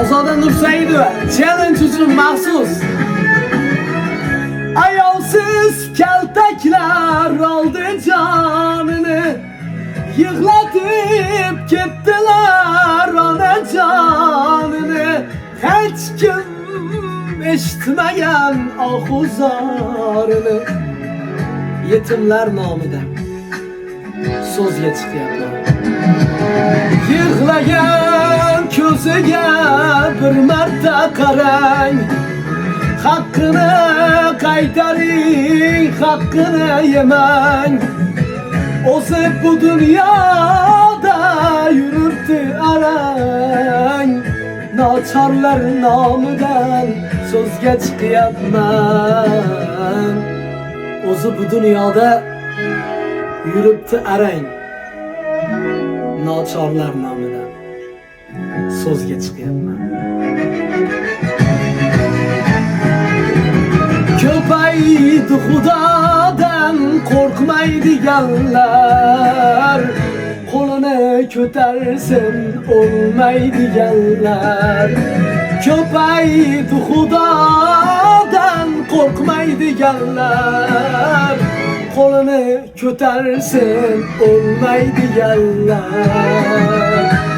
Shahzoda Nursaidova challenge uchun maxsus. Ayolsiz kaltaklar oldi jonini, yig'latib ketdilar onajonini. Hech kim eshitmagan ohuzorini. Yetimlar nomidan so'zga chiqyapman. Yig'lagan ko'ziga bir marta qarang, haqqini qaytaring, haqqini yemang. O'zi bu dunyoda yuribdi arang, nochorlar nomidan so'zga chiqyapman. O'zi bu dunyoda yuribdi arang, nochorlar nomidan so'zga chiqyapman. Ko'paydi Xudodan qo'rqmaydiganlar, qo'lini ko'tarsin o'lmaydiganlar. Ko'paydi Xudodan qo'rqmaydiganlar, qo'lini ko'tarsin o'lmaydiganlar.